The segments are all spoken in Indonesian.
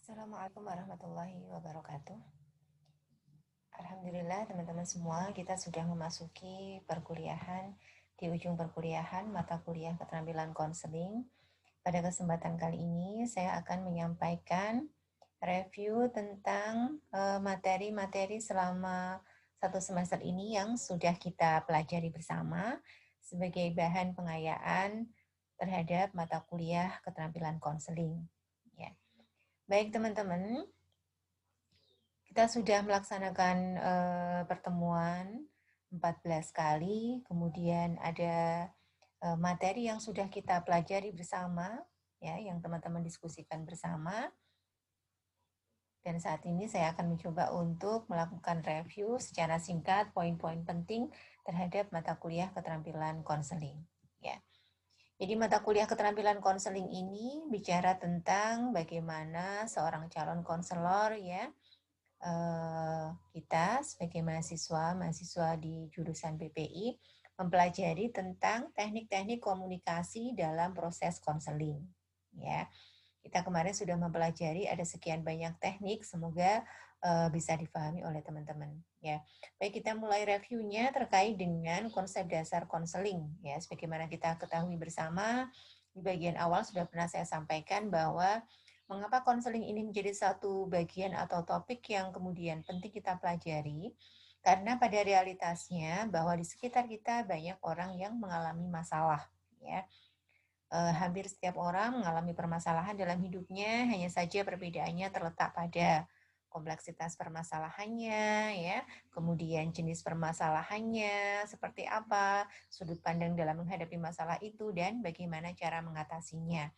Assalamualaikum warahmatullahi wabarakatuh. Alhamdulillah teman-teman semua, kita sudah memasuki perkuliahan, di ujung perkuliahan mata kuliah keterampilan konseling. Pada kesempatan kali ini saya akan menyampaikan review tentang materi-materi selama satu semester ini yang sudah kita pelajari bersama sebagai bahan pengayaan terhadap mata kuliah keterampilan konseling. Ya. Baik teman-teman, kita sudah melaksanakan pertemuan 14 kali, kemudian ada materi yang sudah kita pelajari bersama, ya, yang teman-teman diskusikan bersama. Dan saat ini saya akan mencoba untuk melakukan review secara singkat poin-poin penting terhadap mata kuliah keterampilan konseling. Ya. Jadi mata kuliah keterampilan konseling ini bicara tentang bagaimana seorang calon konselor, ya, kita sebagai mahasiswa di jurusan PPI mempelajari tentang teknik-teknik komunikasi dalam proses konseling. Ya, kita kemarin sudah mempelajari ada sekian banyak teknik, semoga bisa difahami oleh teman-teman. Ya, baik, kita mulai reviewnya terkait dengan konsep dasar konseling. Ya, sebagaimana kita ketahui bersama di bagian awal sudah pernah saya sampaikan bahwa mengapa konseling ini menjadi satu bagian atau topik yang kemudian penting kita pelajari? Karena pada realitasnya bahwa di sekitar kita banyak orang yang mengalami masalah, ya. Hampir setiap orang mengalami permasalahan dalam hidupnya, hanya saja perbedaannya terletak pada kompleksitas permasalahannya, ya, kemudian jenis permasalahannya seperti apa, sudut pandang dalam menghadapi masalah itu, dan bagaimana cara mengatasinya.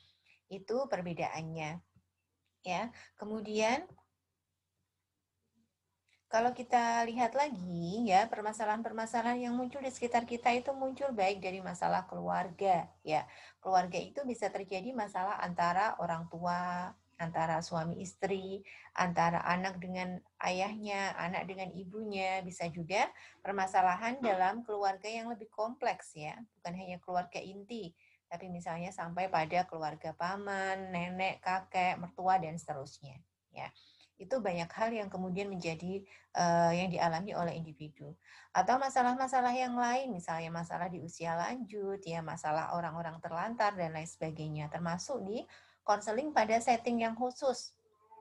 Itu perbedaannya. Ya, kemudian kalau kita lihat lagi, ya, permasalahan-permasalahan yang muncul di sekitar kita itu muncul baik dari masalah keluarga, ya. Keluarga itu bisa terjadi masalah antara orang tua, antara suami istri, antara anak dengan ayahnya, anak dengan ibunya, bisa juga permasalahan dalam keluarga yang lebih kompleks, ya, bukan hanya keluarga inti, tapi misalnya sampai pada keluarga paman, nenek, kakek, mertua, dan seterusnya, ya. Itu banyak hal yang kemudian menjadi yang dialami oleh individu. Atau masalah-masalah yang lain, misalnya masalah di usia lanjut, ya, masalah orang-orang terlantar dan lain sebagainya, termasuk di konseling pada setting yang khusus,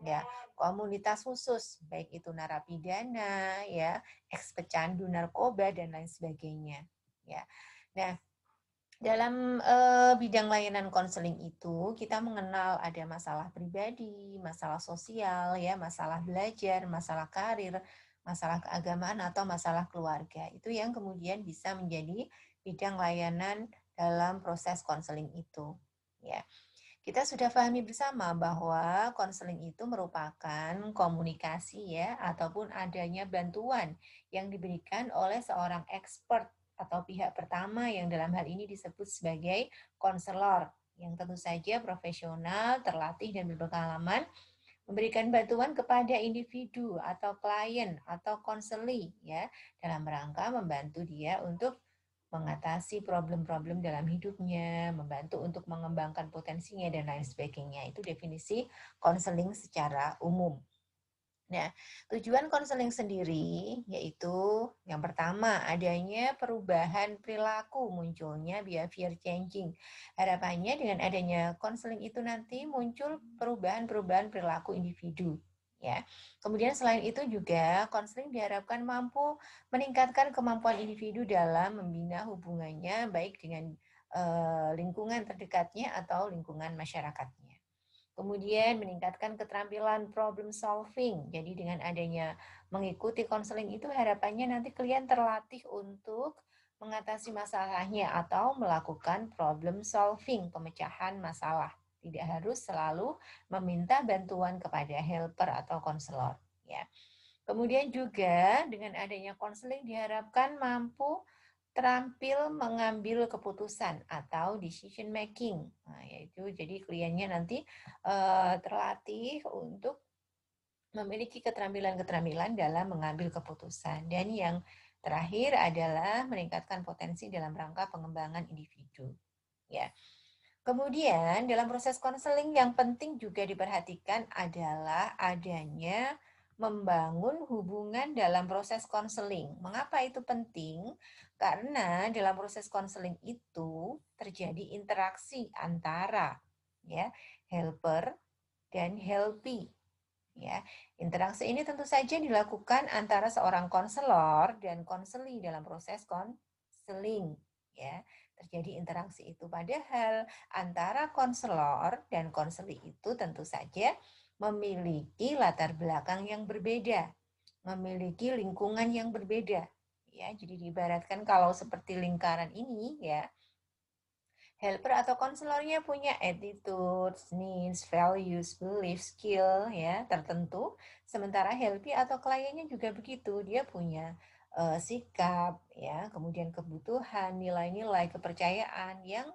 ya, komunitas khusus, baik itu narapidana, ya, ex-pecandu narkoba dan lain sebagainya, ya. Nah, dalam bidang layanan konseling itu kita mengenal ada masalah pribadi, masalah sosial, ya, masalah belajar, masalah karir, masalah keagamaan atau masalah keluarga. Itu yang kemudian bisa menjadi bidang layanan dalam proses konseling itu, ya. Kita sudah pahami bersama bahwa konseling itu merupakan komunikasi, ya, ataupun adanya bantuan yang diberikan oleh seorang expert atau pihak pertama yang dalam hal ini disebut sebagai konselor, yang tentu saja profesional, terlatih, dan berpengalaman memberikan bantuan kepada individu atau klien atau konseli, ya, dalam rangka membantu dia untuk mengatasi problem-problem dalam hidupnya, membantu untuk mengembangkan potensinya, dan lain sebagainya. Itu definisi konseling secara umum. Nah, tujuan konseling sendiri yaitu yang pertama, adanya perubahan perilaku, munculnya behavior changing. Harapannya dengan adanya konseling itu nanti muncul perubahan-perubahan perilaku individu, ya. Kemudian selain itu juga konseling diharapkan mampu meningkatkan kemampuan individu dalam membina hubungannya baik dengan lingkungan terdekatnya atau lingkungan masyarakatnya. Kemudian meningkatkan keterampilan problem solving. Jadi dengan adanya mengikuti konseling itu harapannya nanti klien terlatih untuk mengatasi masalahnya atau melakukan problem solving, pemecahan masalah. Tidak harus selalu meminta bantuan kepada helper atau konselor, ya. Kemudian juga dengan adanya konseling diharapkan mampu terampil mengambil keputusan atau decision making. Nah, yaitu jadi kliennya nanti terlatih untuk memiliki keterampilan-keterampilan dalam mengambil keputusan. Dan yang terakhir adalah meningkatkan potensi dalam rangka pengembangan individu. Ya. Kemudian dalam proses konseling yang penting juga diperhatikan adalah adanya membangun hubungan dalam proses konseling. Mengapa itu penting? Karena dalam proses konseling itu terjadi interaksi antara ya helper dan helpee. Ya, interaksi ini tentu saja dilakukan antara seorang konselor dan konseli dalam proses konseling. Ya, terjadi interaksi itu. Padahal antara konselor dan konseli itu tentu saja memiliki latar belakang yang berbeda, memiliki lingkungan yang berbeda. Ya, jadi diibaratkan kalau seperti lingkaran ini ya, helper atau konselornya punya attitude, needs, values, belief, skill ya tertentu. Sementara helpy atau kliennya juga begitu, dia punya sikap ya, kemudian kebutuhan, nilai-nilai, kepercayaan yang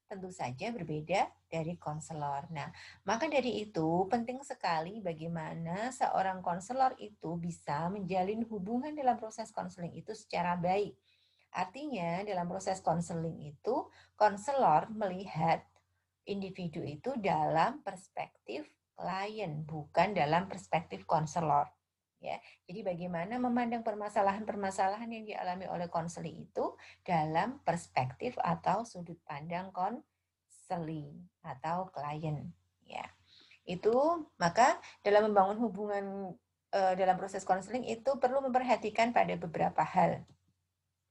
tentu saja berbeda dari konselor. Nah, maka dari itu penting sekali bagaimana seorang konselor itu bisa menjalin hubungan dalam proses konseling itu secara baik. Artinya, dalam proses konseling itu, konselor melihat individu itu dalam perspektif klien, bukan dalam perspektif konselor. Ya, jadi bagaimana memandang permasalahan-permasalahan yang dialami oleh konseli itu dalam perspektif atau sudut pandang konseli atau klien. Ya, itu maka dalam membangun hubungan dalam proses konseling itu perlu memperhatikan pada beberapa hal.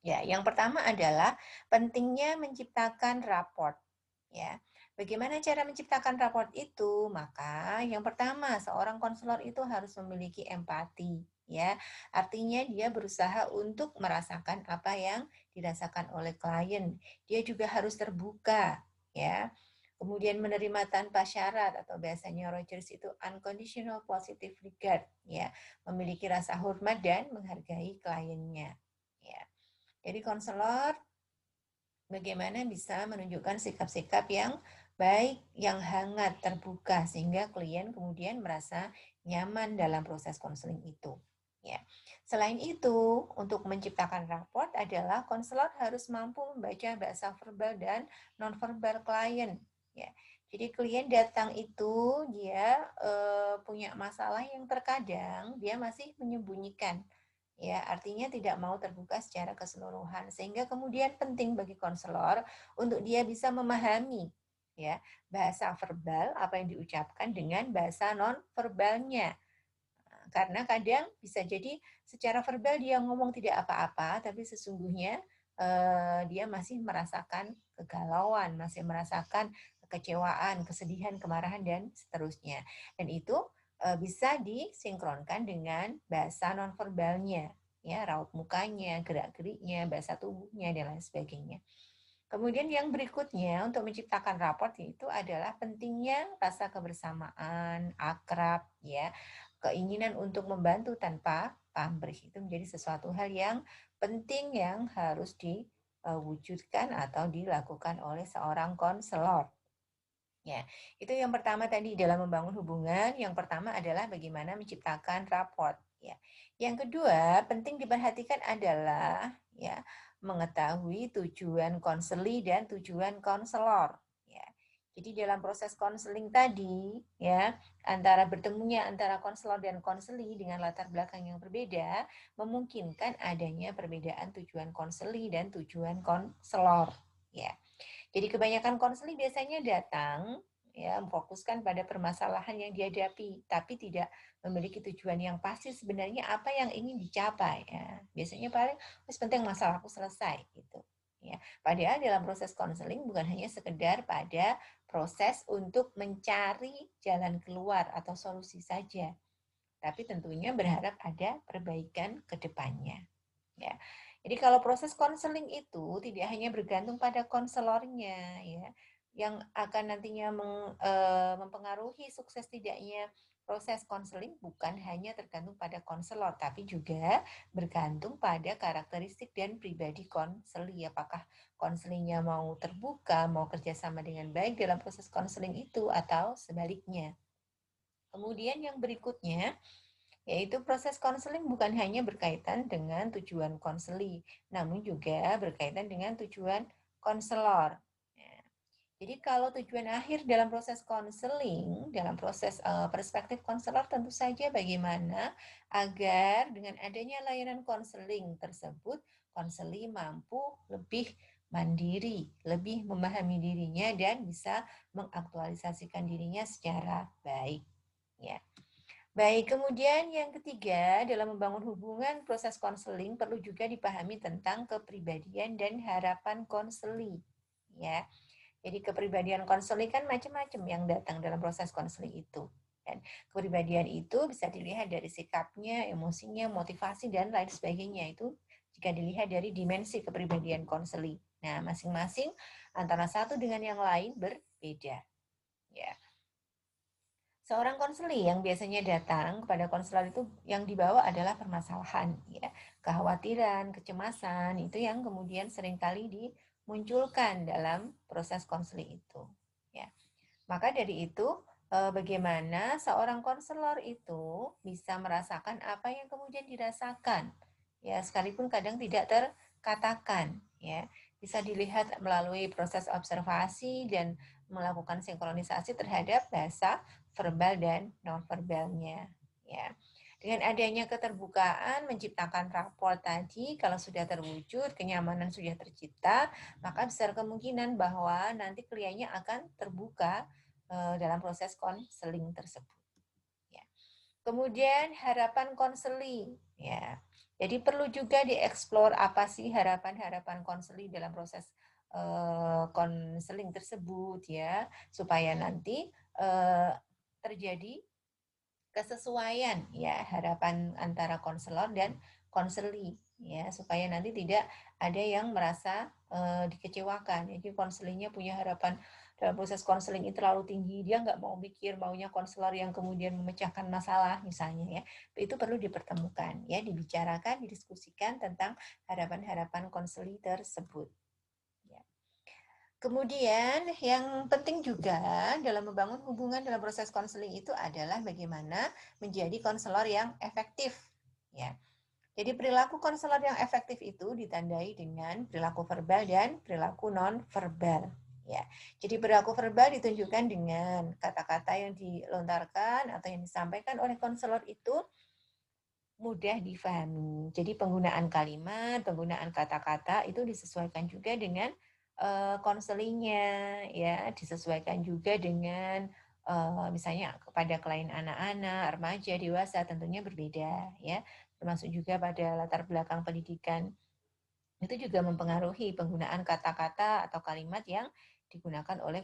Ya, yang pertama adalah pentingnya menciptakan raport. Ya, bagaimana cara menciptakan raport itu? Maka yang pertama, seorang konselor itu harus memiliki empati. Ya, artinya dia berusaha untuk merasakan apa yang dirasakan oleh klien. Dia juga harus terbuka. Ya, kemudian menerima tanpa syarat atau biasanya Rogers itu unconditional positive regard. Ya, memiliki rasa hormat dan menghargai kliennya. Ya. Jadi konselor bagaimana bisa menunjukkan sikap-sikap yang baik, yang hangat, terbuka sehingga klien kemudian merasa nyaman dalam proses konseling itu. Ya. Selain itu, untuk menciptakan raport adalah konselor harus mampu membaca bahasa verbal dan nonverbal klien. Ya. Jadi klien datang itu dia punya masalah yang terkadang dia masih menyembunyikan. Ya, artinya tidak mau terbuka secara keseluruhan sehingga kemudian penting bagi konselor untuk dia bisa memahami ya bahasa verbal apa yang diucapkan dengan bahasa non verbalnya. Karena kadang bisa jadi secara verbal dia ngomong tidak apa-apa tapi sesungguhnya dia masih merasakan kegalauan, masih merasakan kekecewaan, kesedihan, kemarahan dan seterusnya. Dan itu bisa disinkronkan dengan bahasa nonverbalnya, ya raut mukanya, gerak-geriknya, bahasa tubuhnya dan lain sebagainya. Kemudian yang berikutnya untuk menciptakan raport itu adalah pentingnya rasa kebersamaan, akrab, ya, keinginan untuk membantu tanpa pamrih itu menjadi sesuatu hal yang penting yang harus diwujudkan atau dilakukan oleh seorang konselor. Ya, itu yang pertama tadi dalam membangun hubungan, yang pertama adalah bagaimana menciptakan raport, ya. Yang kedua, penting diperhatikan adalah ya, mengetahui tujuan konseli dan tujuan konselor, ya. Jadi dalam proses konseling tadi, ya, antara konselor dan konseli dengan latar belakang yang berbeda, memungkinkan adanya perbedaan tujuan konseli dan tujuan konselor, ya. Jadi kebanyakan konseling biasanya datang ya memfokuskan pada permasalahan yang dihadapi, tapi tidak memiliki tujuan yang pasti sebenarnya apa yang ingin dicapai. Ya. Biasanya paling penting masalahku selesai gitu. Ya. Padahal dalam proses konseling bukan hanya sekedar pada proses untuk mencari jalan keluar atau solusi saja, tapi tentunya berharap ada perbaikan ke depannya. Ya. Jadi kalau proses konseling itu tidak hanya bergantung pada konselornya ya, yang akan nantinya mempengaruhi sukses tidaknya proses konseling bukan hanya tergantung pada konselor, tapi juga bergantung pada karakteristik dan pribadi konseli. Apakah konselingnya mau terbuka, mau kerjasama dengan baik dalam proses konseling itu, atau sebaliknya. Kemudian yang berikutnya, yaitu proses konseling bukan hanya berkaitan dengan tujuan konseli, namun juga berkaitan dengan tujuan konselor. Ya. Jadi kalau tujuan akhir dalam proses konseling, dalam proses perspektif konselor tentu saja bagaimana agar dengan adanya layanan konseling tersebut, konseli mampu lebih mandiri, lebih memahami dirinya dan bisa mengaktualisasikan dirinya secara baik. Ya. Baik, kemudian yang ketiga, dalam membangun hubungan proses konseling perlu juga dipahami tentang kepribadian dan harapan konseli. Ya. Jadi kepribadian konseling kan macam-macam yang datang dalam proses konseling itu. Dan kepribadian itu bisa dilihat dari sikapnya, emosinya, motivasi, dan lain sebagainya. Itu jika dilihat dari dimensi kepribadian konseling. Nah, masing-masing antara satu dengan yang lain berbeda. Ya. Seorang konseli yang biasanya datang kepada konselor itu yang dibawa adalah permasalahan, ya, kekhawatiran, kecemasan, itu yang kemudian seringkali dimunculkan dalam proses konseling itu. Ya. Maka dari itu, bagaimana seorang konselor itu bisa merasakan apa yang kemudian dirasakan, ya, sekalipun kadang tidak terkatakan, ya, bisa dilihat melalui proses observasi dan melakukan sinkronisasi terhadap bahasa verbal dan nonverbalnya, ya. Dengan adanya keterbukaan menciptakan rapor tadi, kalau sudah terwujud, kenyamanan sudah tercipta, maka besar kemungkinan bahwa nanti kliennya akan terbuka dalam proses konseling tersebut. Ya. Kemudian harapan konseling, ya. Jadi perlu juga dieksplor apa sih harapan-harapan konseling dalam proses konseling tersebut, ya, supaya nanti terjadi kesesuaian, ya, harapan antara konselor dan konseli, ya, supaya nanti tidak ada yang merasa dikecewakan. Jadi konselingnya punya harapan dalam proses konseling itu terlalu tinggi, dia nggak mau mikir, maunya konselor yang kemudian memecahkan masalah misalnya, ya. Itu perlu dipertemukan, ya, dibicarakan, didiskusikan tentang harapan-harapan konseli tersebut. Ya. Kemudian yang penting juga dalam membangun hubungan dalam proses konseling itu adalah bagaimana menjadi konselor yang efektif, ya. Jadi perilaku konselor yang efektif itu ditandai dengan perilaku verbal dan perilaku non verbal, ya. Jadi perilaku verbal ditunjukkan dengan kata-kata yang dilontarkan atau yang disampaikan oleh konselor itu mudah difahami. Jadi penggunaan kalimat, penggunaan kata-kata itu disesuaikan juga dengan konselingnya, ya, disesuaikan juga dengan misalnya kepada klien anak-anak, remaja, dewasa tentunya berbeda, ya. Termasuk juga pada latar belakang pendidikan. Itu juga mempengaruhi penggunaan kata-kata atau kalimat yang digunakan oleh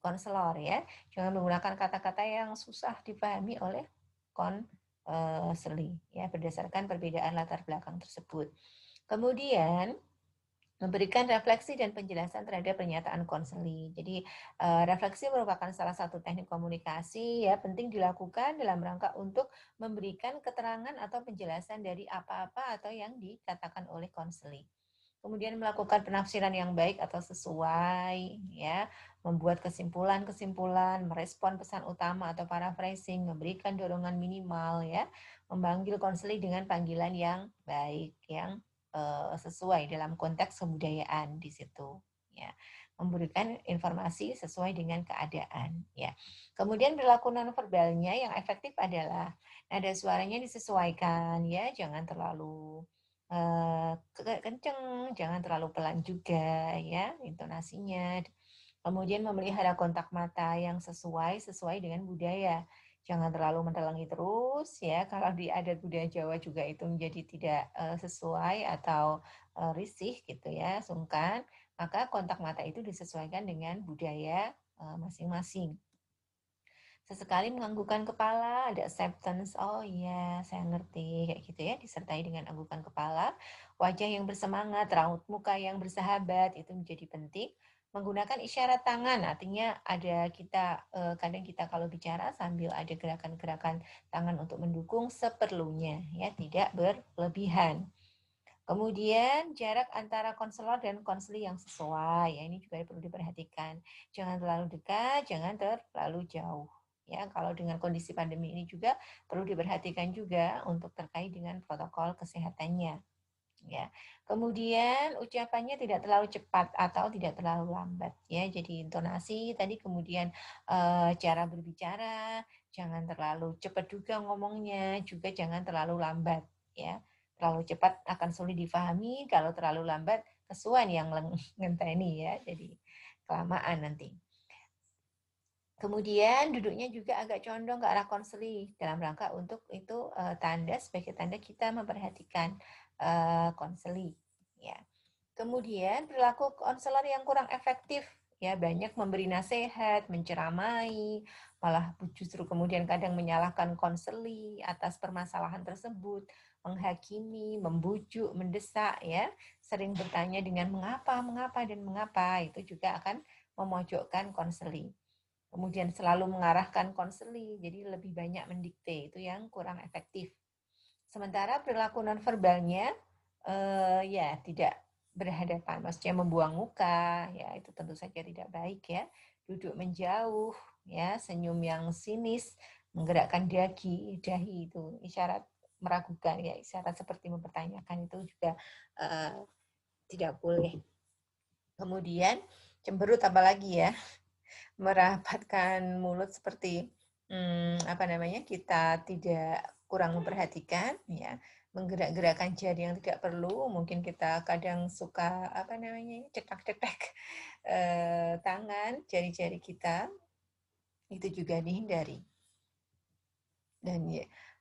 konselor, ya. Jangan menggunakan kata-kata yang susah dipahami oleh konseli, ya, berdasarkan perbedaan latar belakang tersebut. Kemudian memberikan refleksi dan penjelasan terhadap pernyataan konseli. Jadi refleksi merupakan salah satu teknik komunikasi, ya, penting dilakukan dalam rangka untuk memberikan keterangan atau penjelasan dari apa-apa atau yang dikatakan oleh konseli. Kemudian melakukan penafsiran yang baik atau sesuai, ya, membuat kesimpulan-kesimpulan, merespon pesan utama atau paraphrasing, memberikan dorongan minimal, ya, memanggil konseli dengan panggilan yang baik, yang sesuai dalam konteks kebudayaan di situ, ya, memberikan informasi sesuai dengan keadaan, ya. Kemudian perilaku nonverbalnya yang efektif adalah nada suaranya disesuaikan, ya, jangan terlalu kenceng, jangan terlalu pelan juga, ya, intonasinya. Kemudian memelihara kontak mata yang sesuai dengan budaya. Jangan terlalu menelangi terus, ya. Kalau di adat budaya Jawa juga itu menjadi tidak sesuai atau risih gitu, ya, sungkan, maka kontak mata itu disesuaikan dengan budaya masing-masing. Sesekali menganggukkan kepala, ada acceptance, oh iya saya ngerti, kayak gitu, ya, disertai dengan anggukan kepala, wajah yang bersemangat, raut muka yang bersahabat, itu menjadi penting. Menggunakan isyarat tangan, artinya ada kita, kadang kita kalau bicara sambil ada gerakan-gerakan tangan untuk mendukung seperlunya, ya, tidak berlebihan. Kemudian jarak antara konselor dan konseli yang sesuai, ya, ini juga perlu diperhatikan. Jangan terlalu dekat, jangan terlalu jauh. Ya, kalau dengan kondisi pandemi ini juga perlu diperhatikan juga untuk terkait dengan protokol kesehatannya. ya. Kemudian ucapannya tidak terlalu cepat atau tidak terlalu lambat ya. Jadi intonasi tadi, kemudian cara berbicara, jangan terlalu cepat juga ngomongnya, juga jangan terlalu lambat ya. Terlalu cepat akan sulit difahami, kalau terlalu lambat kesuwen yang ngenteni ya. Jadi kelamaan nanti. Kemudian duduknya juga agak condong ke arah konseli dalam rangka untuk itu tanda, sebagai tanda kita memperhatikan konseli ya. Kemudian perilaku konselor yang kurang efektif ya, banyak memberi nasihat, menceramai, malah justru kemudian kadang menyalahkan konseli atas permasalahan tersebut, menghakimi, membujuk, mendesak ya, sering bertanya dengan mengapa, mengapa dan mengapa, itu juga akan memojokkan konseli. Kemudian selalu mengarahkan konseli, jadi lebih banyak mendikte, itu yang kurang efektif. Sementara perilaku nonverbalnya ya tidak berhadapan, maksudnya membuang muka, ya itu tentu saja tidak baik ya. Duduk menjauh, ya senyum yang sinis, menggerakkan dahi itu isyarat meragukan ya, isyarat seperti mempertanyakan, itu juga tidak boleh. Kemudian cemberut apalagi ya, merapatkan mulut seperti apa namanya, kita tidak kurang memperhatikan ya, menggerak-gerakkan jari yang tidak perlu, mungkin kita kadang suka apa namanya, cetak-cetak tangan, jari-jari kita, itu juga dihindari.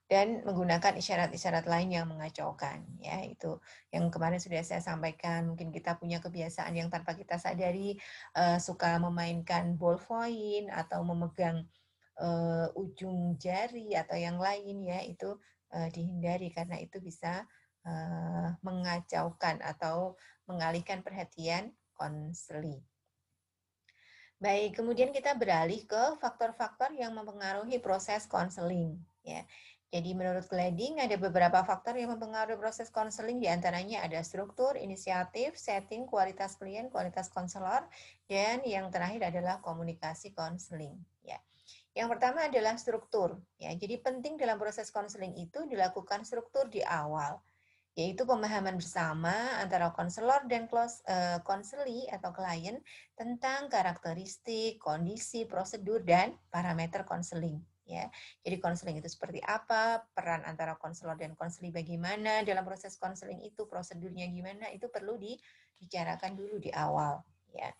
Dan menggunakan isyarat-isyarat lain yang mengacaukan ya, itu yang kemarin sudah saya sampaikan. Mungkin kita punya kebiasaan yang tanpa kita sadari suka memainkan ballpoint atau memegang ujung jari atau yang lain ya, itu dihindari karena itu bisa mengacaukan atau mengalihkan perhatian konseli. Baik, kemudian kita beralih ke faktor-faktor yang mempengaruhi proses konseling ya. Jadi menurut Glading ada beberapa faktor yang mempengaruhi proses konseling, diantaranya ada struktur, inisiatif, setting, kualitas klien, kualitas konselor, dan yang terakhir adalah komunikasi konseling ya. Yang pertama adalah struktur ya. Jadi penting dalam proses konseling itu dilakukan struktur di awal, yaitu pemahaman bersama antara konselor dan konseli atau klien tentang karakteristik, kondisi, prosedur, dan parameter konseling. Ya, jadi konseling itu seperti apa, peran antara konselor dan konseli bagaimana dalam proses konseling itu, prosedurnya gimana, itu perlu dibicarakan dulu di awal. Ya.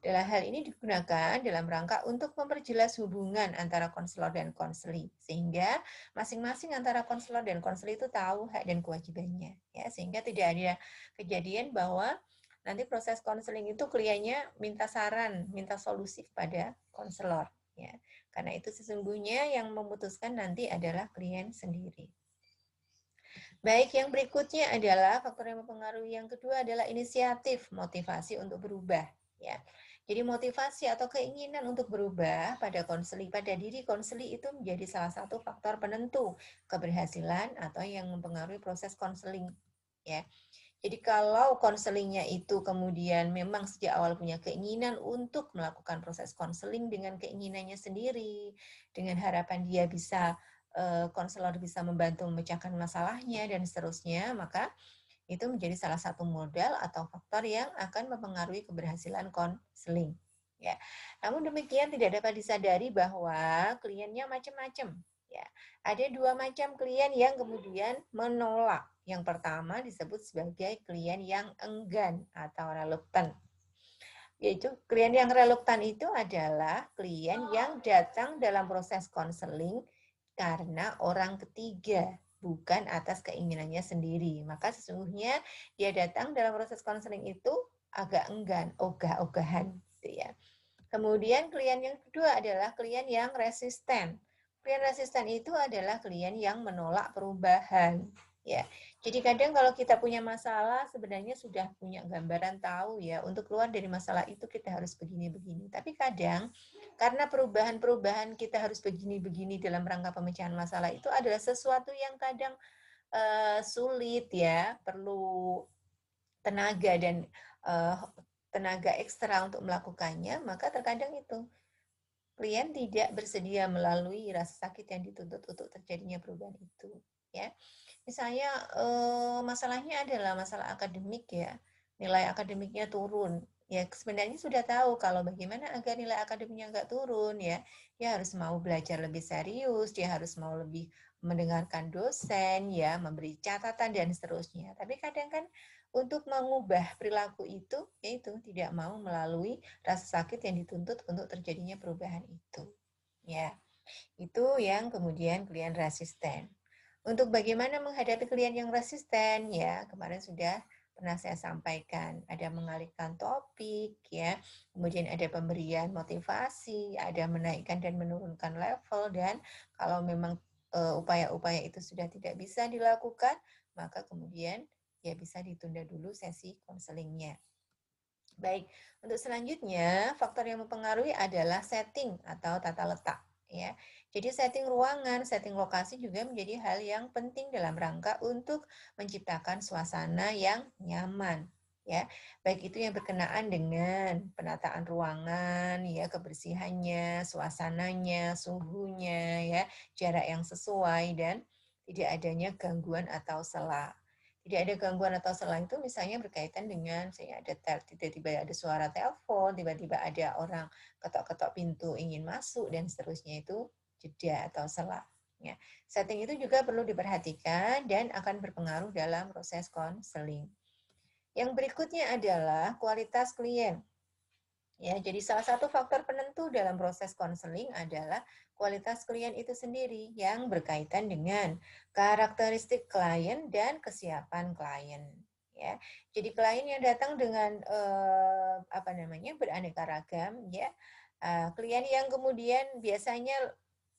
Dalam hal ini digunakan dalam rangka untuk memperjelas hubungan antara konselor dan konseli, sehingga masing-masing antara konselor dan konseli itu tahu hak dan kewajibannya, ya, sehingga tidak ada kejadian bahwa nanti proses konseling itu kliennya minta saran, minta solusi kepada konselor, ya, karena itu sesungguhnya yang memutuskan nanti adalah klien sendiri. Baik, yang berikutnya adalah faktor yang mempengaruhi, yang kedua adalah inisiatif, motivasi untuk berubah, ya. Jadi motivasi atau keinginan untuk berubah pada konseli, pada diri konseli itu menjadi salah satu faktor penentu keberhasilan atau yang mempengaruhi proses konseling, ya. Jadi kalau konselingnya itu kemudian memang sejak awal punya keinginan untuk melakukan proses konseling dengan keinginannya sendiri, dengan harapan dia bisa konselor bisa membantu memecahkan masalahnya dan seterusnya, maka itu menjadi salah satu modal atau faktor yang akan mempengaruhi keberhasilan konseling. Ya. Namun demikian tidak dapat disadari bahwa kliennya macam-macam. Ya. Ada dua macam klien yang kemudian menolak. Yang pertama disebut sebagai klien yang enggan atau reluctant. Yaitu klien yang reluctant itu adalah klien yang datang dalam proses konseling karena orang ketiga, bukan atas keinginannya sendiri. Maka sesungguhnya dia datang dalam proses konseling itu agak enggan, ogah-ogahan gitu ya. Kemudian klien yang kedua adalah klien yang resisten. Klien resisten itu adalah klien yang menolak perubahan. Ya, jadi kadang kalau kita punya masalah sebenarnya sudah punya gambaran tahu ya, untuk keluar dari masalah itu kita harus begini-begini. Tapi kadang karena perubahan-perubahan kita harus begini-begini dalam rangka pemecahan masalah itu adalah sesuatu yang kadang sulit ya, perlu tenaga dan tenaga ekstra untuk melakukannya, maka terkadang itu klien tidak bersedia melalui rasa sakit yang dituntut untuk terjadinya perubahan itu. ya. Misalnya, masalahnya adalah masalah akademik ya, nilai akademiknya turun. Ya sebenarnya sudah tahu kalau bagaimana agar nilai akademiknya nggak turun ya, dia harus mau belajar lebih serius, dia harus mau lebih mendengarkan dosen ya, memberi catatan dan seterusnya. Tapi kadang kan untuk mengubah perilaku itu, yaitu tidak mau melalui rasa sakit yang dituntut untuk terjadinya perubahan itu. Ya. Itu yang kemudian klien resisten. Untuk bagaimana menghadapi klien yang resisten, ya kemarin sudah pernah saya sampaikan, ada mengalihkan topik, ya, kemudian ada pemberian motivasi, ada menaikkan dan menurunkan level, dan kalau memang upaya-upaya itu sudah tidak bisa dilakukan, maka kemudian ya bisa ditunda dulu sesi konselingnya. Baik, untuk selanjutnya faktor yang mempengaruhi adalah setting atau tata letak ya. Jadi setting ruangan, setting lokasi juga menjadi hal yang penting dalam rangka untuk menciptakan suasana yang nyaman ya. Baik itu yang berkenaan dengan penataan ruangan ya, kebersihannya, suasananya, suhunya ya, jarak yang sesuai dan tidak adanya gangguan atau celah. Tidak ada gangguan atau salah itu misalnya berkaitan dengan saya ada tiba-tiba ada suara telepon, tiba-tiba ada orang ketok-ketok pintu ingin masuk dan seterusnya itu jeda atau salah. Ya. Setting itu juga perlu diperhatikan dan akan berpengaruh dalam proses konseling. Yang berikutnya adalah kualitas klien. Ya, jadi salah satu faktor penentu dalam proses konseling adalah kualitas klien itu sendiri yang berkaitan dengan karakteristik klien dan kesiapan klien. Ya, jadi klien yang datang dengan apa namanya beraneka ragam, ya, klien yang kemudian biasanya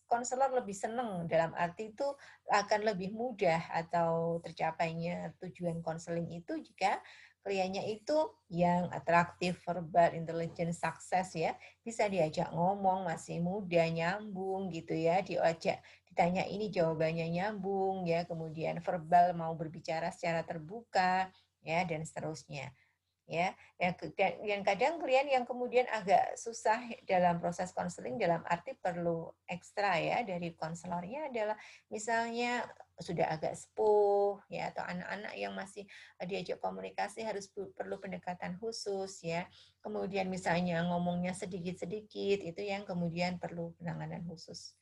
konselor lebih senang dalam arti itu akan lebih mudah atau tercapainya tujuan konseling itu jika kliennya itu yang atraktif, verbal, intelligent, sukses ya, bisa diajak ngomong, masih muda, nyambung gitu ya, diajak ditanya ini jawabannya nyambung ya, kemudian verbal mau berbicara secara terbuka ya dan seterusnya. Ya, yang kadang klien yang kemudian agak susah dalam proses konseling dalam arti perlu ekstra ya dari konselornya adalah misalnya sudah agak sepuh ya atau anak-anak yang masih diajak komunikasi harus perlu pendekatan khusus ya. Kemudian misalnya ngomongnya sedikit-sedikit itu yang kemudian perlu penanganan khusus.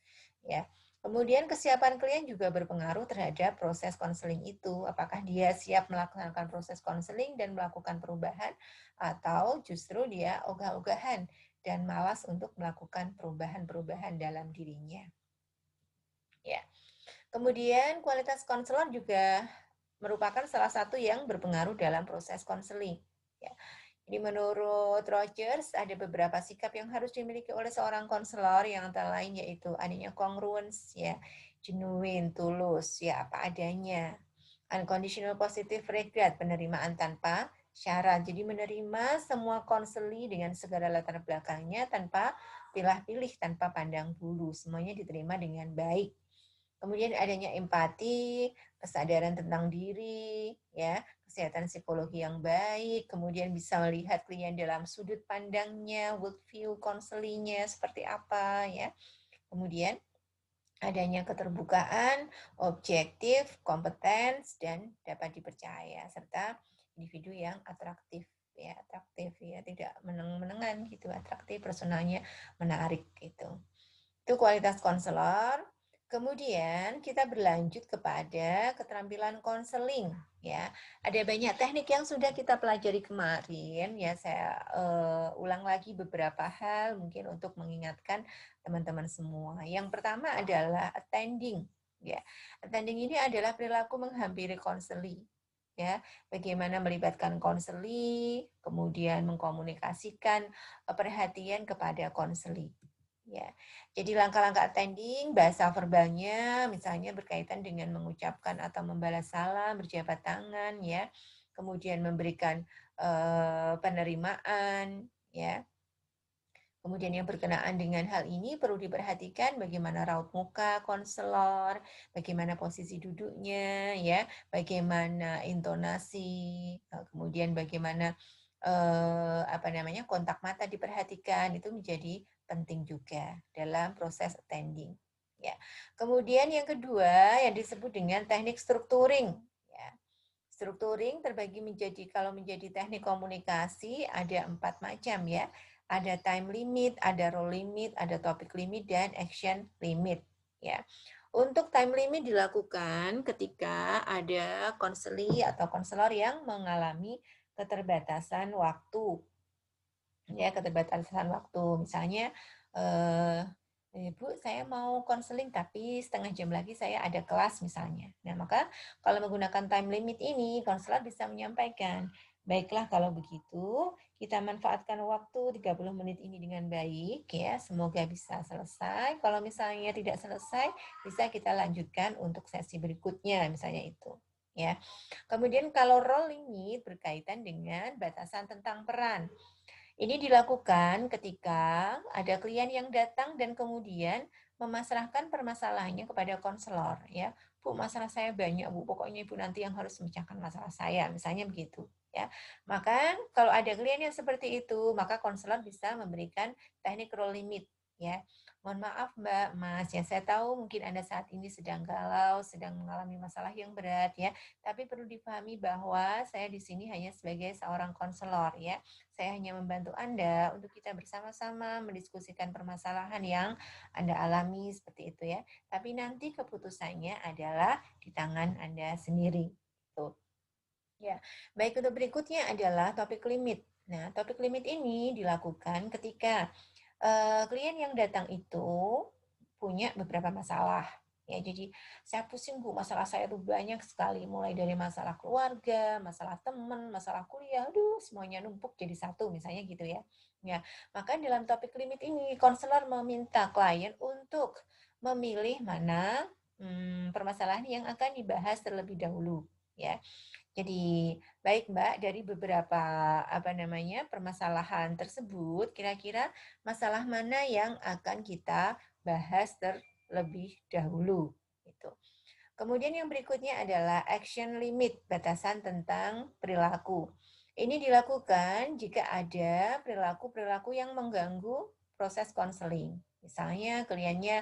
Ya. Kemudian kesiapan klien juga berpengaruh terhadap proses konseling itu. Apakah dia siap melaksanakan proses konseling dan melakukan perubahan atau justru dia ogah-ogahan dan malas untuk melakukan perubahan-perubahan dalam dirinya. Ya. Kemudian kualitas konselor juga merupakan salah satu yang berpengaruh dalam proses konseling. Ya. Jadi menurut Rogers ada beberapa sikap yang harus dimiliki oleh seorang konselor yang antara lain yaitu adanya congruence ya, genuine, tulus ya apa adanya. Unconditional positive regard, penerimaan tanpa syarat. Jadi menerima semua konseli dengan segala latar belakangnya tanpa pilih-pilih, tanpa pandang bulu. Semuanya diterima dengan baik. Kemudian adanya empati, kesadaran tentang diri, ya, kesehatan psikologi yang baik, kemudian bisa melihat klien dalam sudut pandangnya, worldview konselingnya seperti apa, ya. Kemudian adanya keterbukaan, objektif, kompetens, dan dapat dipercaya, serta individu yang atraktif ya, tidak meneng-menengan gitu, atraktif, personalnya menarik gitu. Itu kualitas konselor. Kemudian kita berlanjut kepada keterampilan konseling ya. Ada banyak teknik yang sudah kita pelajari kemarin ya. Saya ulang lagi beberapa hal mungkin untuk mengingatkan teman-teman semua. Yang pertama adalah attending ya. Attending ini adalah perilaku menghampiri konseli ya. Bagaimana melibatkan konseli, kemudian mengkomunikasikan perhatian kepada konseli. Ya, jadi langkah-langkah attending, bahasa verbalnya misalnya berkaitan dengan mengucapkan atau membalas salam, berjabat tangan, ya. Kemudian memberikan penerimaan, ya. Kemudian yang berkenaan dengan hal ini perlu diperhatikan bagaimana raut muka konselor, bagaimana posisi duduknya, ya, bagaimana intonasi, kemudian bagaimana apa namanya kontak mata diperhatikan itu menjadi penting juga dalam proses attending. Ya. Kemudian yang kedua yang disebut dengan teknik strukturing. Ya. Strukturing terbagi menjadi, kalau menjadi teknik komunikasi ada 4 macam ya. Ada time limit, ada role limit, ada topic limit, dan action limit. Ya. Untuk time limit dilakukan ketika ada konseli atau konselor yang mengalami keterbatasan waktu. Ya, keterbatasan waktu. Misalnya, Bu, saya mau konseling tapi setengah jam lagi saya ada kelas misalnya. Nah, maka kalau menggunakan time limit ini, konselor bisa menyampaikan, baiklah kalau begitu, kita manfaatkan waktu 30 menit ini dengan baik ya, semoga bisa selesai. Kalau misalnya tidak selesai, bisa kita lanjutkan untuk sesi berikutnya, misalnya itu. Ya. Kemudian kalau role limit berkaitan dengan batasan tentang peran. Ini dilakukan ketika ada klien yang datang dan kemudian memasrahkan permasalahannya kepada konselor ya. Bu, masalah saya banyak, Bu. Pokoknya Ibu nanti yang harus memecahkan masalah saya, misalnya begitu ya. Maka kalau ada klien yang seperti itu, maka konselor bisa memberikan teknik role limit ya. Mohon maaf Mbak, Mas, ya saya tahu mungkin Anda saat ini sedang galau, sedang mengalami masalah yang berat ya, tapi perlu dipahami bahwa saya di sini hanya sebagai seorang konselor ya. Saya hanya membantu Anda untuk kita bersama-sama mendiskusikan permasalahan yang Anda alami seperti itu ya. Tapi nanti keputusannya adalah di tangan Anda sendiri. Tuh. Ya. Baik, untuk berikutnya adalah topik limit. Nah, topik limit ini dilakukan ketika klien yang datang itu punya beberapa masalah. Ya, jadi saya pusing Bu, masalah saya tuh banyak sekali, mulai dari masalah keluarga, masalah teman, masalah kuliah, aduh semuanya numpuk jadi satu misalnya gitu ya. Ya, maka dalam topik limit ini konselor meminta klien untuk memilih mana permasalahan yang akan dibahas terlebih dahulu ya. Jadi, baik Mbak, dari beberapa permasalahan tersebut, kira-kira masalah mana yang akan kita bahas terlebih dahulu gitu. Kemudian yang berikutnya adalah action limit, batasan tentang perilaku. Ini dilakukan jika ada perilaku-perilaku yang mengganggu proses konseling. Misalnya kliennya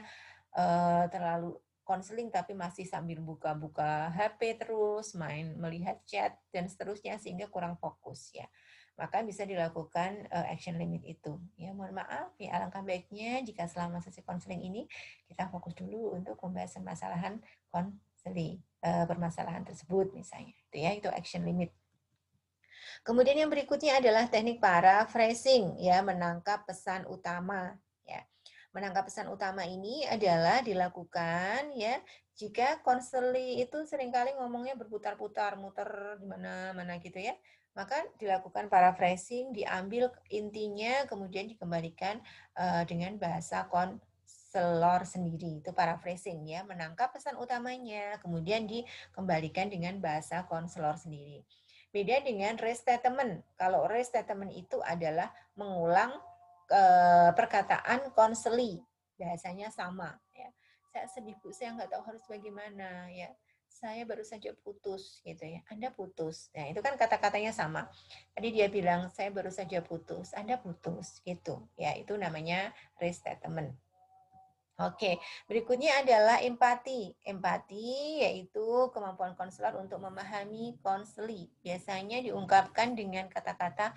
terlalu konseling tapi masih sambil buka-buka HP terus, main melihat chat dan seterusnya sehingga kurang fokus ya. Maka bisa dilakukan action limit itu. Ya, mohon maaf ya, alangkah baiknya jika selama sesi konseling ini kita fokus dulu untuk pembahasan masalahan konseli permasalahan tersebut misalnya. Itu ya, itu action limit. Kemudian yang berikutnya adalah teknik paraphrasing ya, menangkap pesan utama ya. Menangkap pesan utama ini adalah dilakukan ya jika konseli itu seringkali ngomongnya berputar-putar, muter di mana-mana gitu ya. Maka dilakukan paraphrasing, diambil intinya kemudian dikembalikan dengan bahasa konselor sendiri. Itu paraphrasing ya, menangkap pesan utamanya kemudian dikembalikan dengan bahasa konselor sendiri. Beda dengan restatement. Kalau restatement itu adalah mengulang perkataan konseli, bahasanya sama ya. Saya sedih Bu, saya nggak tahu harus bagaimana ya. Saya baru saja putus gitu ya. Anda putus. Nah, itu kan kata-katanya sama. Tadi dia bilang saya baru saja putus, Anda putus gitu. Ya, itu namanya restatement. Oke, berikutnya adalah empati. Empati yaitu kemampuan konselor untuk memahami konseli. Biasanya diungkapkan dengan kata-kata,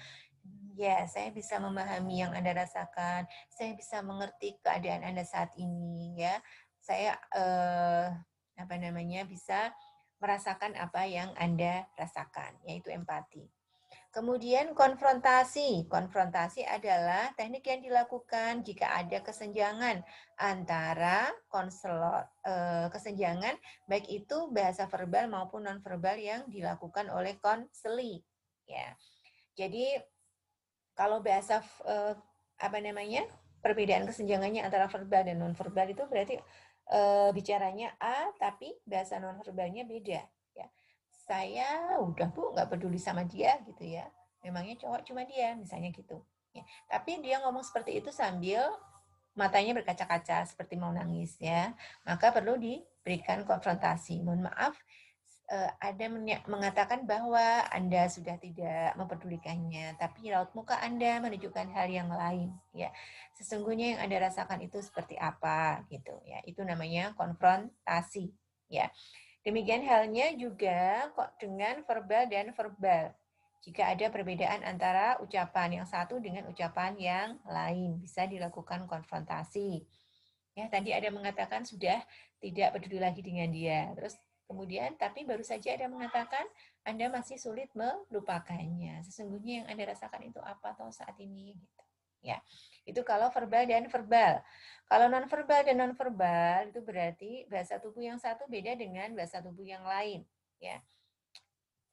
ya, saya bisa memahami yang Anda rasakan, saya bisa mengerti keadaan Anda saat ini, ya. Saya bisa merasakan apa yang Anda rasakan, yaitu empati. Kemudian konfrontasi. Konfrontasi adalah teknik yang dilakukan jika ada kesenjangan antara kesenjangan baik itu bahasa verbal maupun nonverbal yang dilakukan oleh konseli. Ya. Jadi kalau bahasa perbedaan kesenjangannya antara verbal dan nonverbal itu berarti bicaranya A tapi bahasa nonverbalnya beda. Ya, saya udah Bu nggak peduli sama dia gitu ya, memangnya cowok cuma dia misalnya gitu ya. Tapi dia ngomong seperti itu sambil matanya berkaca-kaca seperti mau nangis ya, maka perlu diberikan konfrontasi. Mohon maaf, ada mengatakan bahwa Anda sudah tidak mempedulikannya, tapi raut muka Anda menunjukkan hal yang lain, ya. Sesungguhnya yang Anda rasakan itu seperti apa, gitu, ya. Itu namanya konfrontasi, ya. Demikian halnya juga kok dengan verbal dan verbal. Jika ada perbedaan antara ucapan yang satu dengan ucapan yang lain, bisa dilakukan konfrontasi. Ya, tadi ada mengatakan sudah tidak peduli lagi dengan dia. Terus kemudian, tapi baru saja ada mengatakan Anda masih sulit melupakannya. Sesungguhnya yang Anda rasakan itu apa atau saat ini? Gitu. Ya, itu kalau verbal dan verbal. Kalau non verbal dan non verbal itu berarti bahasa tubuh yang satu beda dengan bahasa tubuh yang lain. Ya,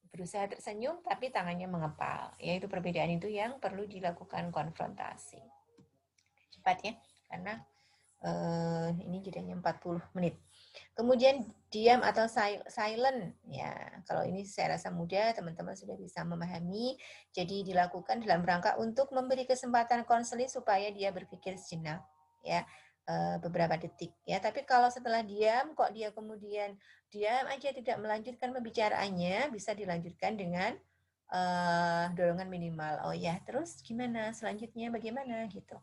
berusaha tersenyum tapi tangannya mengepal. Ya, itu perbedaan itu yang perlu dilakukan konfrontasi. Cepat ya, karena ini jedanya 40 menit. Kemudian diam atau silent, ya kalau ini saya rasa mudah, teman-teman sudah bisa memahami. Jadi dilakukan dalam rangka untuk memberi kesempatan konseling supaya dia berpikir sejenak, ya beberapa detik, ya. Tapi kalau setelah diam, kok dia kemudian diam aja tidak melanjutkan pembicaraannya, bisa dilanjutkan dengan dorongan minimal. Oh ya, terus gimana selanjutnya, bagaimana gitu.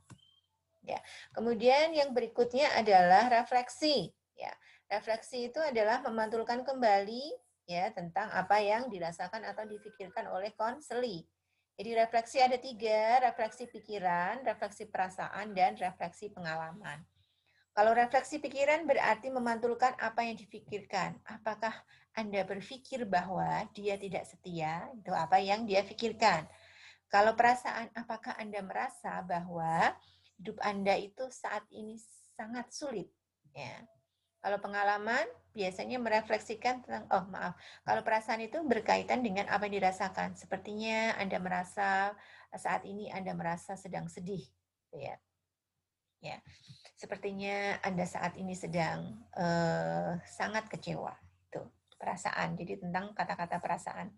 Ya. Kemudian yang berikutnya adalah refleksi. Ya. Refleksi itu adalah memantulkan kembali ya tentang apa yang dirasakan atau difikirkan oleh konseli. Jadi refleksi ada 3, refleksi pikiran, refleksi perasaan, dan refleksi pengalaman. Kalau refleksi pikiran berarti memantulkan apa yang difikirkan. Apakah Anda berpikir bahwa dia tidak setia? Itu apa yang dia pikirkan. Kalau perasaan, apakah Anda merasa bahwa hidup Anda itu saat ini sangat sulit? Ya. Kalau pengalaman, biasanya merefleksikan tentang, kalau perasaan itu berkaitan dengan apa yang dirasakan. Sepertinya Anda merasa saat ini Anda merasa sedang sedih. Ya. Ya. Sepertinya Anda saat ini sedang sangat kecewa. Itu perasaan. Jadi tentang kata-kata perasaan.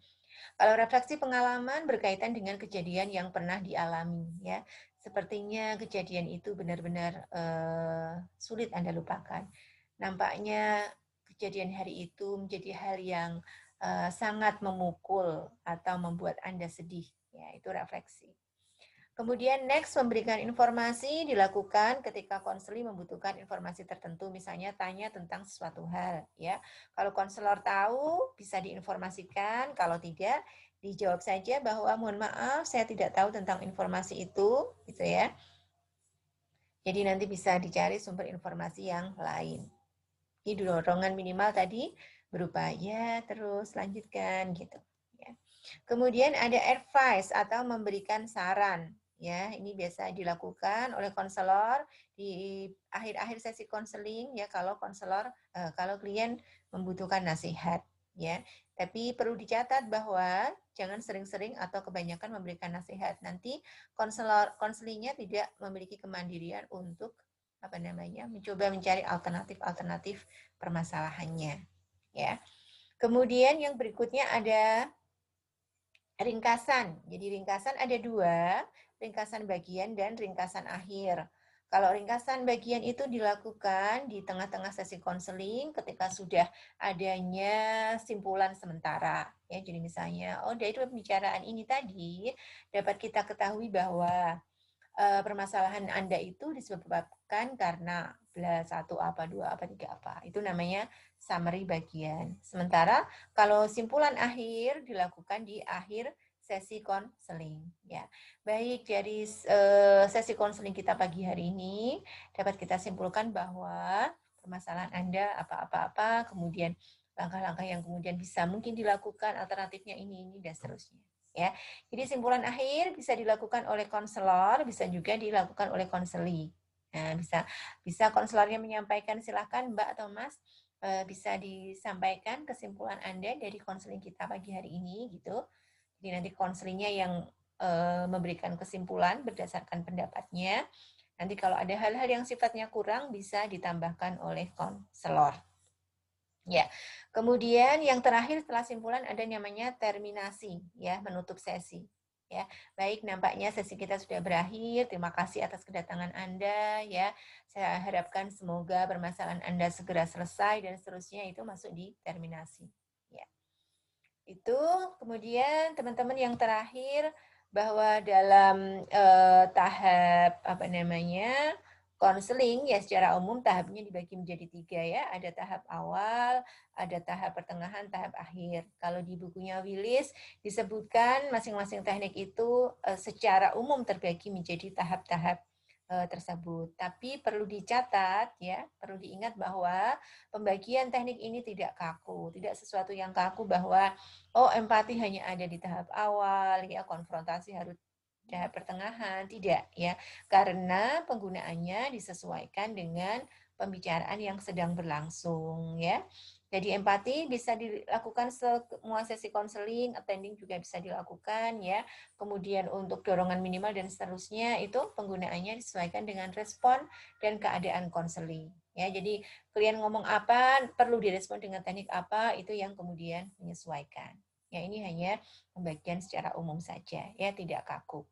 Kalau refleksi pengalaman berkaitan dengan kejadian yang pernah dialami, ya. Sepertinya kejadian itu benar-benar sulit Anda lupakan. Nampaknya kejadian hari itu menjadi hal yang sangat memukul atau membuat Anda sedih. Ya, itu refleksi. Kemudian next, memberikan informasi dilakukan ketika konseling membutuhkan informasi tertentu, misalnya tanya tentang sesuatu hal, ya. Kalau konselor tahu bisa diinformasikan, kalau tidak dijawab saja bahwa mohon maaf saya tidak tahu tentang informasi itu, gitu ya. Jadi nanti bisa dicari sumber informasi yang lain. Ini dorongan minimal tadi berupa ya terus lanjutkan gitu, ya. Kemudian ada advice atau memberikan saran. Ya, ini biasa dilakukan oleh konselor di akhir-akhir sesi konseling ya kalau klien membutuhkan nasihat ya. Tapi perlu dicatat bahwa jangan sering-sering atau kebanyakan memberikan nasihat. Nanti konselingnya tidak memiliki kemandirian untuk mencoba mencari alternatif permasalahannya ya. Kemudian yang berikutnya ada ringkasan. Jadi ringkasan ada 2, ringkasan bagian dan ringkasan akhir. Kalau ringkasan bagian itu dilakukan di tengah-tengah sesi konseling ketika sudah adanya simpulan sementara. Ya, jadi misalnya, dari pembicaraan ini tadi dapat kita ketahui bahwa permasalahan Anda itu disebabkan karena satu apa, dua apa, tiga apa. Itu namanya summary bagian. Sementara kalau simpulan akhir dilakukan di akhir sesi konseling. Ya, baik dari sesi konseling kita pagi hari ini dapat kita simpulkan bahwa permasalahan Anda apa-apa, kemudian langkah-langkah yang kemudian bisa mungkin dilakukan, alternatifnya ini dan seterusnya. Ya, jadi simpulan akhir bisa dilakukan oleh konselor, bisa juga dilakukan oleh konseli. Nah, bisa konselornya menyampaikan, silakan Mbak atau Mas, bisa disampaikan kesimpulan Anda dari konseling kita pagi hari ini gitu. Jadi nanti konselingnya yang memberikan kesimpulan berdasarkan pendapatnya. Nanti kalau ada hal-hal yang sifatnya kurang bisa ditambahkan oleh konselor. Ya, kemudian yang terakhir setelah simpulan ada namanya terminasi, ya, menutup sesi. Ya, baik nampaknya sesi kita sudah berakhir. Terima kasih atas kedatangan Anda, ya. Saya harapkan semoga permasalahan Anda segera selesai dan seterusnya itu masuk di terminasi. Ya. Itu kemudian teman-teman yang terakhir bahwa dalam tahap apa namanya konseling ya secara umum tahapnya dibagi menjadi 3 ya. Ada tahap awal, ada tahap pertengahan, tahap akhir. Kalau di bukunya Willis disebutkan masing-masing teknik itu secara umum terbagi menjadi tahap-tahap tersebut. Tapi perlu dicatat ya, perlu diingat bahwa pembagian teknik ini tidak kaku, tidak sesuatu yang kaku bahwa oh empati hanya ada di tahap awal ya, konfrontasi harus tahap pertengahan, tidak ya. Karena penggunaannya disesuaikan dengan pembicaraan yang sedang berlangsung ya. Jadi empati bisa dilakukan semua sesi konseling, attending juga bisa dilakukan ya. Kemudian untuk dorongan minimal dan seterusnya itu penggunaannya disesuaikan dengan respon dan keadaan konseling. Ya, jadi klien ngomong apa, perlu direspon dengan teknik apa, itu yang kemudian menyesuaikan. Ya, ini hanya pembagian secara umum saja, ya tidak kaku.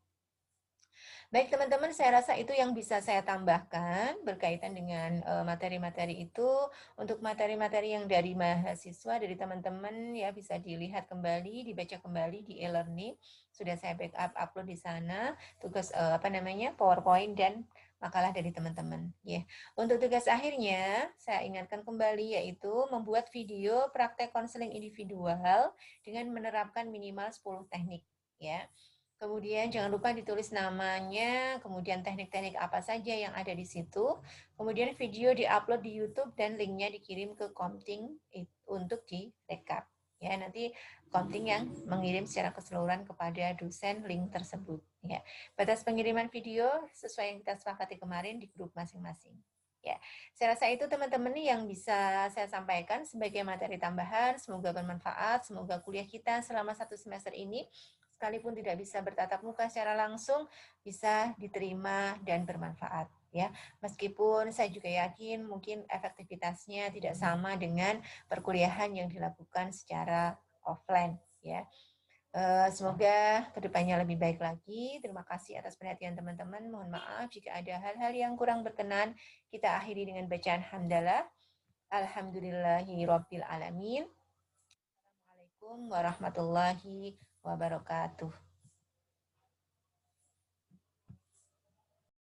Baik teman-teman, saya rasa itu yang bisa saya tambahkan berkaitan dengan materi-materi itu. Untuk materi-materi yang dari mahasiswa, dari teman-teman ya bisa dilihat kembali, dibaca kembali di e-learning. Sudah saya backup upload di sana tugas apa namanya PowerPoint dan makalah dari teman-teman. Ya, untuk tugas akhirnya saya ingatkan kembali yaitu membuat video praktek konseling individual dengan menerapkan minimal 10 teknik. Ya, kemudian jangan lupa ditulis namanya, kemudian teknik-teknik apa saja yang ada di situ. Kemudian video diupload di YouTube dan linknya dikirim ke Komting untuk direkap. Ya, nanti Komting yang mengirim secara keseluruhan kepada dosen link tersebut. Ya, batas pengiriman video sesuai yang kita sepakati kemarin di grup masing-masing. Ya, saya rasa itu teman-teman yang bisa saya sampaikan sebagai materi tambahan. Semoga bermanfaat. Semoga kuliah kita selama 1 semester ini sekalipun tidak bisa bertatap muka secara langsung bisa diterima dan bermanfaat ya. Meskipun saya juga yakin mungkin efektivitasnya tidak sama dengan perkuliahan yang dilakukan secara offline ya. Semoga kedepannya lebih baik lagi. Terima kasih atas perhatian teman-teman. Mohon maaf jika ada hal-hal yang kurang berkenan. Kita akhiri dengan bacaan hamdalah. Alhamdulillahirabbil alamin. Assalamualaikum warahmatullahi wabarakatuh.